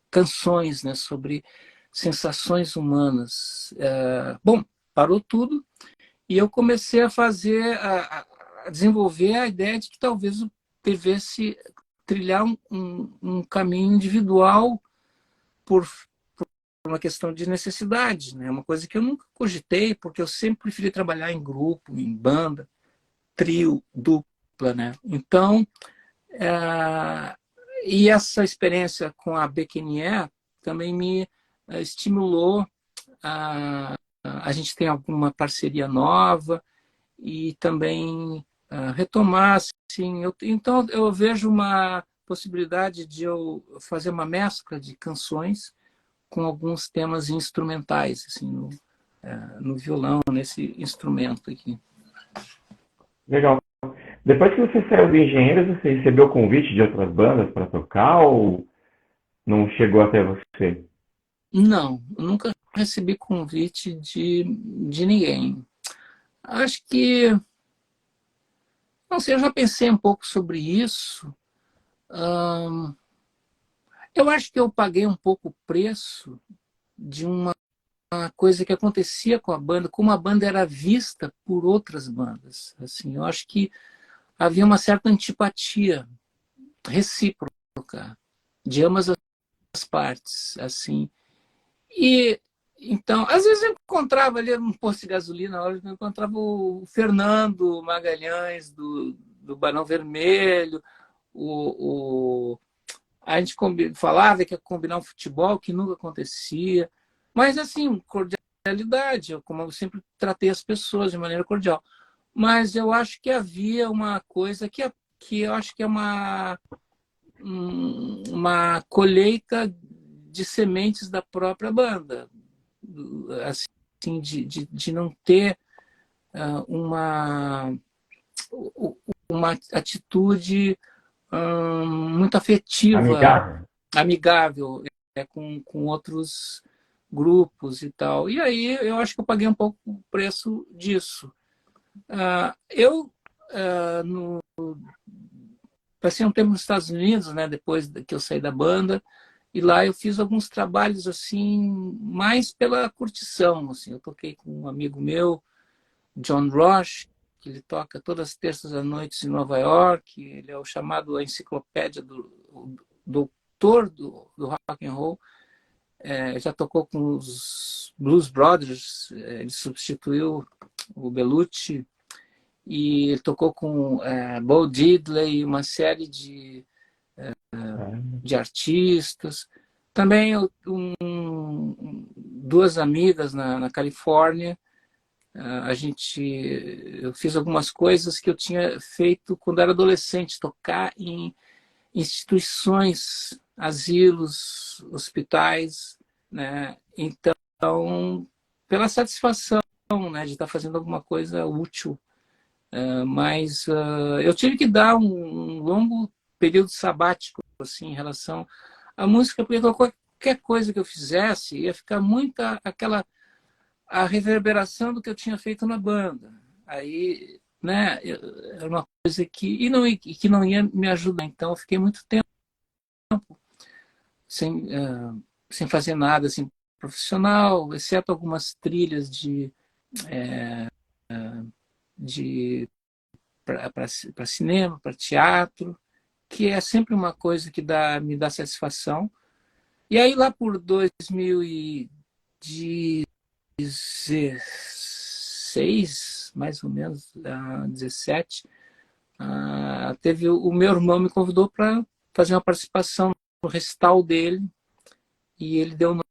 canções, né, sobre sensações humanas. Bom, parou tudo e eu comecei a a desenvolver a ideia de que talvez eu devesse trilhar um caminho individual por uma questão de necessidade, né? Uma coisa que eu nunca cogitei, porque eu sempre preferi trabalhar em grupo, em banda, trio, dupla, né? Então, e essa experiência com a Becquenier também me estimulou a gente ter alguma parceria nova e também retomar, assim, então eu vejo uma possibilidade de eu fazer uma mescla de canções com alguns temas instrumentais, assim, no violão, nesse instrumento aqui. Legal. Depois que você saiu do Engenheiros, você recebeu convite de outras bandas para tocar ou não chegou até você? Não, eu nunca recebi convite de ninguém. Acho que, não sei, eu já pensei um pouco sobre isso. Eu acho que eu paguei um pouco o preço de uma coisa que acontecia com a banda, como a banda era vista por outras bandas. Assim, eu acho que havia uma certa antipatia recíproca de ambas as partes, assim. E então, às vezes eu encontrava ali num posto de gasolina, eu encontrava o Fernando Magalhães, do Barão Vermelho, o, a gente falava que ia combinar um futebol, que nunca acontecia, mas assim, cordialidade, como eu sempre tratei as pessoas de maneira cordial. Mas eu acho que havia uma coisa que eu acho que é uma colheita de sementes da própria banda, assim, de não ter uma, uma atitude muito afetiva, Amigável. amigável com outros grupos e tal. E aí eu acho que eu paguei um pouco o preço disso. Eu passei um tempo nos Estados Unidos, né, depois que eu saí da banda, e lá eu fiz alguns trabalhos assim, mais pela curtição. Assim. Eu toquei com um amigo meu, John Roche, que ele toca todas as terças à noite em Nova York. Ele é o chamado a enciclopédia do doutor do rock and roll. Já tocou com os Blues Brothers, ele substituiu o Bellucci, e ele tocou com Bo Diddley, uma série de artistas. Também duas amigas na Califórnia. Eu fiz algumas coisas que eu tinha feito quando era adolescente, tocar em instituições, asilos, hospitais, né? Então, pela satisfação, né, de estar fazendo alguma coisa útil. Mas eu tive que dar um longo período sabático assim, em relação à música, porque qualquer coisa que eu fizesse ia ficar muito a reverberação do que eu tinha feito na banda. Aí, né, era uma coisa que não ia me ajudar. Então, eu fiquei muito tempo sem, sem fazer nada assim, profissional, exceto algumas trilhas de para cinema, para teatro, que é sempre uma coisa que me dá satisfação. E aí, lá por 2016, mais ou menos, 17, teve o meu irmão me convidou para fazer uma participação no recital dele, e ele deu o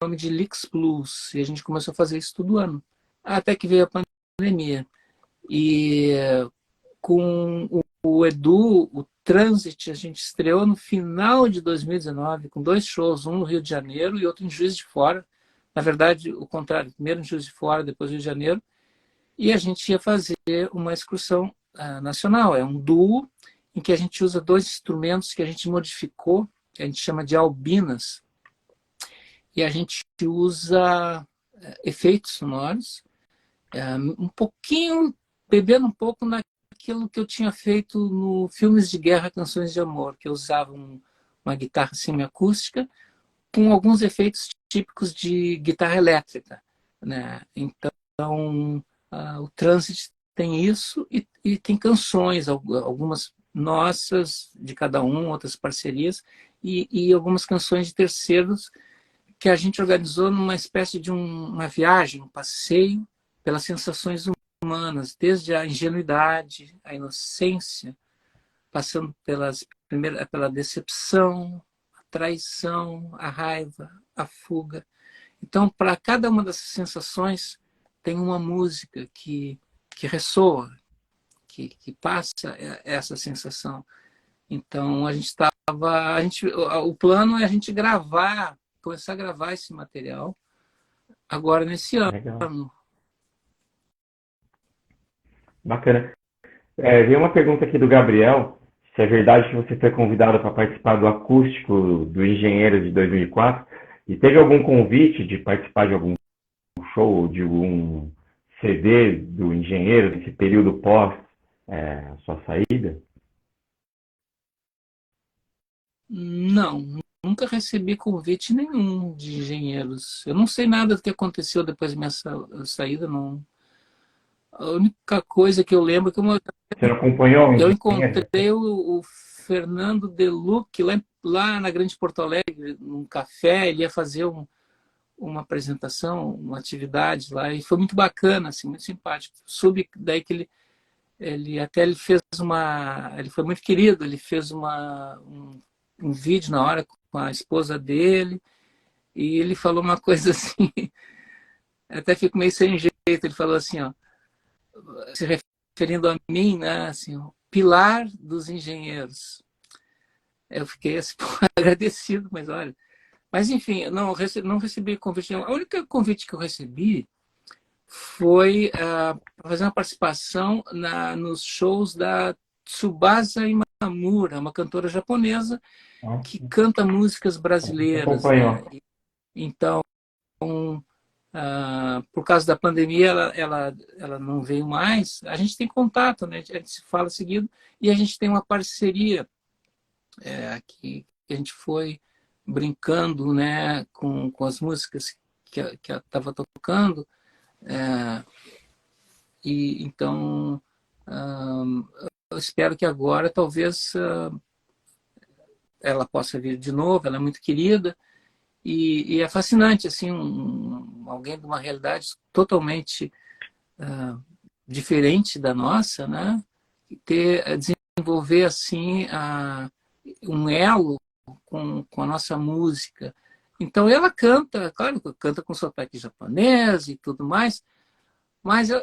nome de Licks Blues, e a gente começou a fazer isso todo ano, até que veio a pandemia. E com o Edu, o Transit, a gente estreou no final de 2019, com 2 shows, um no Rio de Janeiro e outro em Juiz de Fora. Na verdade, o contrário, primeiro em Juiz de Fora, depois no Rio de Janeiro. E a gente ia fazer uma excursão nacional. É um duo em que a gente usa 2 instrumentos que a gente modificou, que a gente chama de albinas. E a gente usa efeitos sonoros, um pouquinho, bebendo um pouco naquilo que eu tinha feito no Filmes de Guerra, Canções de Amor, que eu usava uma guitarra semiacústica com alguns efeitos típicos de guitarra elétrica, né? Então, o Transit tem isso e tem canções, algumas nossas, de cada um, outras parcerias, e algumas canções de terceiros que a gente organizou numa espécie de uma viagem, um passeio pelas sensações humanas, desde a ingenuidade, a inocência, passando pela decepção, a traição, a raiva, a fuga. Então, para cada uma dessas sensações, tem uma música que ressoa, que passa essa sensação. Então, o plano é a gente começar a gravar esse material agora nesse Legal. ano. Bacana. Veio uma pergunta aqui do Gabriel, se é verdade que você foi convidado para participar do acústico do Engenheiro de 2004 e teve algum convite de participar de algum show, de algum CD do Engenheiro nesse período pós sua saída? Não, nunca recebi convite nenhum de engenheiros. Eu não sei nada do que aconteceu depois da minha saída, não. A única coisa que eu lembro é que Você não acompanhou o eu Engenheiro? encontrei o Fernando Deluc lá na Grande Porto Alegre, num café. Ele ia fazer uma apresentação, uma atividade lá, e foi muito bacana, assim, muito simpático. Soube daí que ele fez ele foi muito querido, ele fez um vídeo na hora com a esposa dele, e ele falou uma coisa assim, até fico meio sem jeito, ele falou assim, ó, se referindo a mim, né, assim, ó, pilar dos engenheiros. Eu fiquei assim, agradecido, mas olha. Mas, enfim, eu não recebi convite nenhum. A única convite que eu recebi foi para fazer uma participação nos shows da Tsubasa Imamura, uma cantora japonesa que canta músicas brasileiras, né? Então, por causa da pandemia, ela não veio mais. A gente tem contato, né? A gente se fala seguido e a gente tem uma parceria que a gente foi brincando, né, com as músicas que ela estava tocando. E então eu espero que agora talvez ela possa vir de novo. Ela é muito querida e é fascinante, assim, alguém de uma realidade totalmente diferente da nossa, né, desenvolver assim um elo com a nossa música. Então ela canta, claro, canta com sotaque japonês e tudo mais,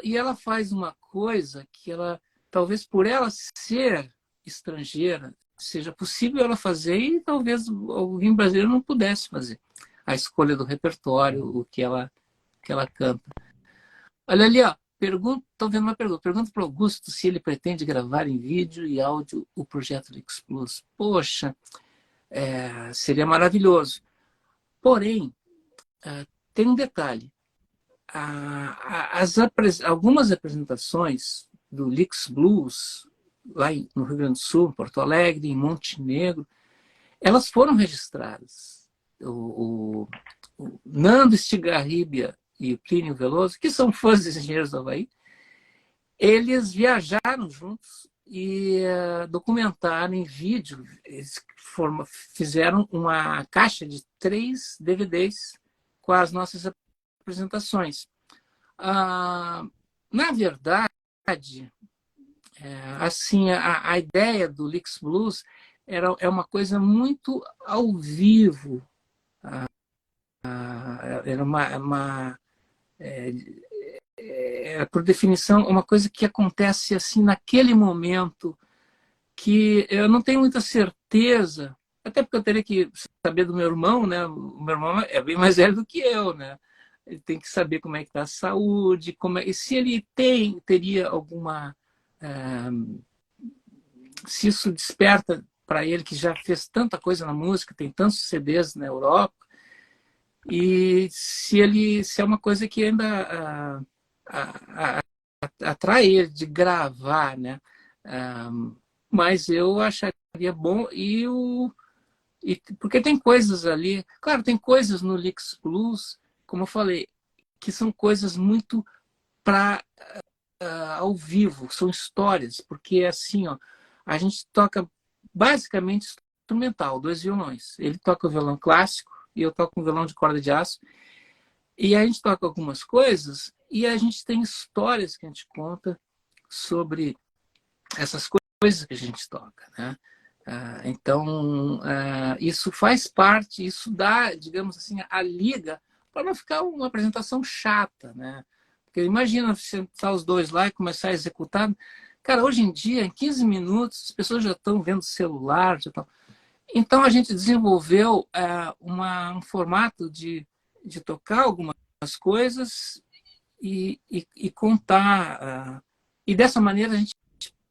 e ela faz uma coisa que ela, talvez por ela ser estrangeira, seja possível ela fazer e talvez alguém brasileiro não pudesse fazer. A escolha do repertório, o que ela canta. Olha ali, ó, estou vendo uma pergunta. Pergunta para o Augusto se ele pretende gravar em vídeo e áudio o projeto Lix Plus. Poxa, seria maravilhoso. Porém, tem um detalhe. Algumas apresentações do Lix Blues, lá no Rio Grande do Sul, em Porto Alegre, em Montenegro, elas foram registradas. O Nando Estigarribia e o Plínio Veloso, que são fãs dos Engenheiros do Havaí, eles viajaram juntos e documentaram em vídeo. Eles fizeram uma caixa de 3 DVDs com as nossas apresentações. Na verdade, assim, a ideia do Lix Blues é uma coisa muito ao vivo. Era por definição, uma coisa que acontece assim naquele momento, que eu não tenho muita certeza, até porque eu teria que saber do meu irmão, né? O meu irmão é bem mais velho do que eu, né? Ele tem que saber como é que está a saúde, e se ele teria alguma... se isso desperta para ele, que já fez tanta coisa na música, tem tantos CDs na Europa, e se é uma coisa que ainda atrai ele de gravar, né? Mas eu acharia bom, porque tem coisas ali, claro, tem coisas no Lix Blues, como eu falei, que são coisas muito para ao vivo, são histórias, porque assim, ó, a gente toca basicamente instrumental, 2 violões. Ele toca o violão clássico e eu toco um violão de corda de aço. E a gente toca algumas coisas e a gente tem histórias que a gente conta sobre essas coisas que a gente toca, né? Então, isso faz parte, isso dá, digamos assim, a liga para não ficar uma apresentação chata, né? Porque imagina sentar os dois lá e começar a executar. Cara, hoje em dia, em 15 minutos, as pessoas já estão vendo celular. Já estão... Então, a gente desenvolveu um formato de tocar algumas coisas e contar. E dessa maneira, a gente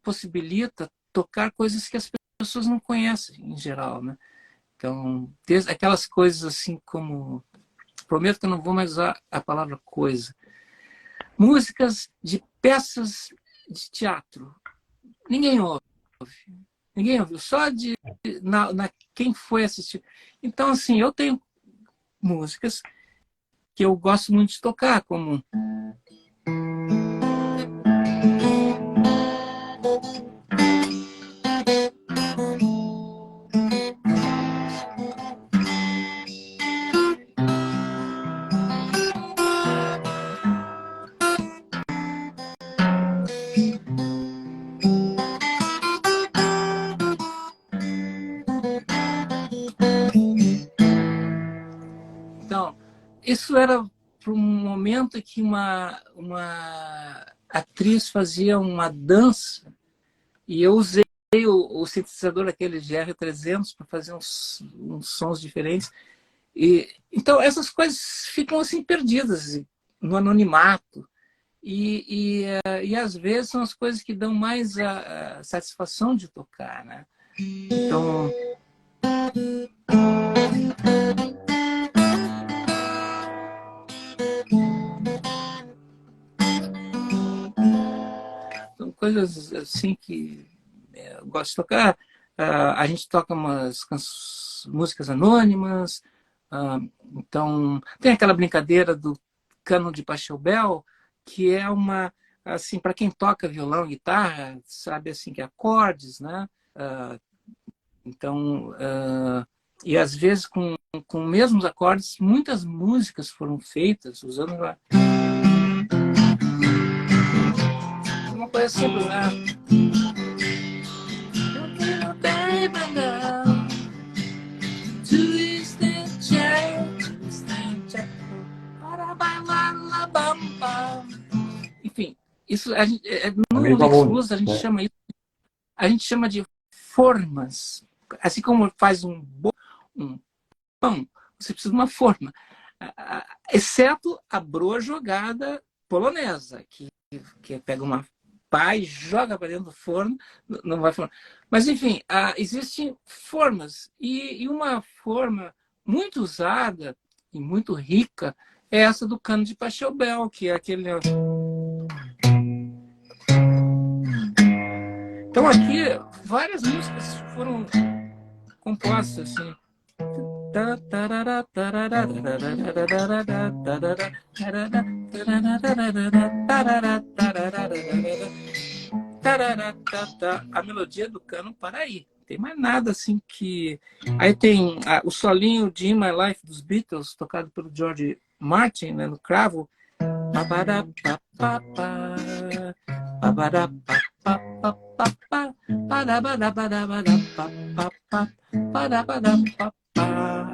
possibilita tocar coisas que as pessoas não conhecem, em geral, né? Então, desde aquelas coisas assim como... Prometo que eu não vou mais usar a palavra coisa. Músicas de peças de teatro. Ninguém ouve. Ninguém ouviu. Só quem foi assistir. Então, assim, eu tenho músicas que eu gosto muito de tocar, como... isso era para um momento em que uma atriz fazia uma dança e eu usei o sintetizador, aquele GR300, para fazer uns sons diferentes. Então, essas coisas ficam assim perdidas no anonimato. E às vezes são as coisas que dão mais a satisfação de tocar, né? Então, são coisas assim que eu gosto de tocar. A gente toca umas músicas anônimas. Então, tem aquela brincadeira do cano de Pachelbel, que é uma, assim, para quem toca violão e guitarra, sabe, assim, que é acordes, né? Então, e às vezes com mesmos acordes, muitas músicas foram feitas usando uma coisa simples, né? Enfim, isso no Lix Blues a gente chama de formas. Assim como faz um pão, você precisa de uma forma, exceto a broa jogada polonesa, que pega uma pá e joga para dentro do forno, não vai formar. Mas, enfim, existem formas, e uma forma muito usada e muito rica é essa do cano de Pachelbel, que é aquele... Então, aqui, várias músicas foram compostas assim. A melodia do cano para aí. Não tem mais nada assim que... Aí tem o solinho de In My Life dos Beatles, tocado pelo George Martin, né, no cravo.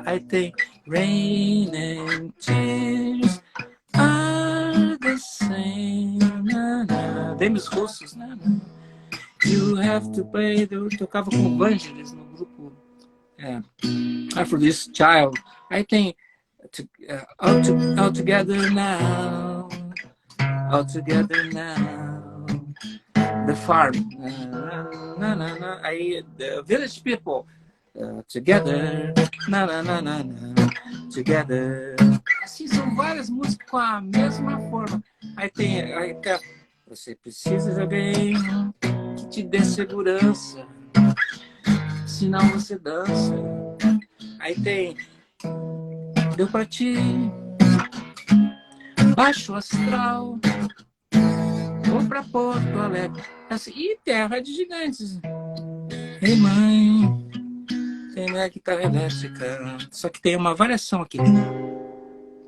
Aí tem Rain and Tears are the same. Demis Russos, né? You have to play. Eu tocava com Vangelis no grupo After This Child. Aí tem All Together Now, All Together Now, The Farm, aí The Village People, Together, Together. Assim, são várias músicas com a mesma forma. Aí tem você precisa de alguém que te dê segurança, senão você dança. Aí tem Deu pra ti, Baixo Astral, vou pra Porto Alegre, assim, e Terra de Gigantes. Ei, mãe, tem minha guitarra elétrica. Só que tem uma variação aqui,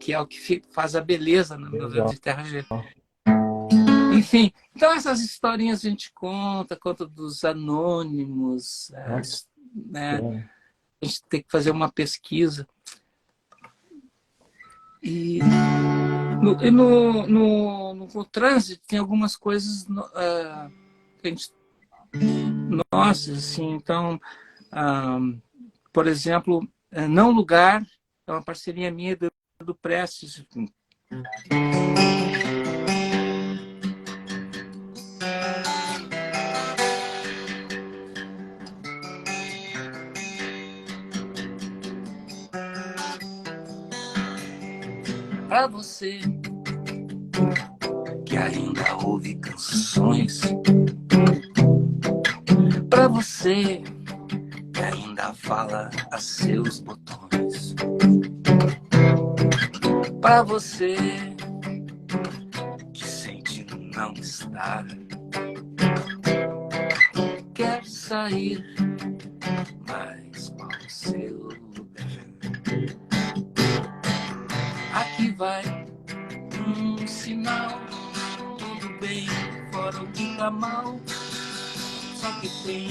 que é o que faz a beleza no meu de Terra de Gigantes. Enfim, então essas historinhas a gente conta dos anônimos, né? A gente tem que fazer uma pesquisa. E no trânsito tem algumas coisas que a gente... Nossa, assim, então, por exemplo, Não Lugar, é uma parceria minha do Prestes. Pra você que ainda ouve canções, pra você que ainda fala a seus botões, pra você que sente não estar, quer sair, mas qual o seu lugar? Aqui vai um sinal, tudo bem, fora o que tá mal. Só que tem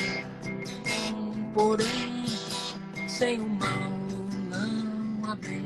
porém, sem o mal não há bem.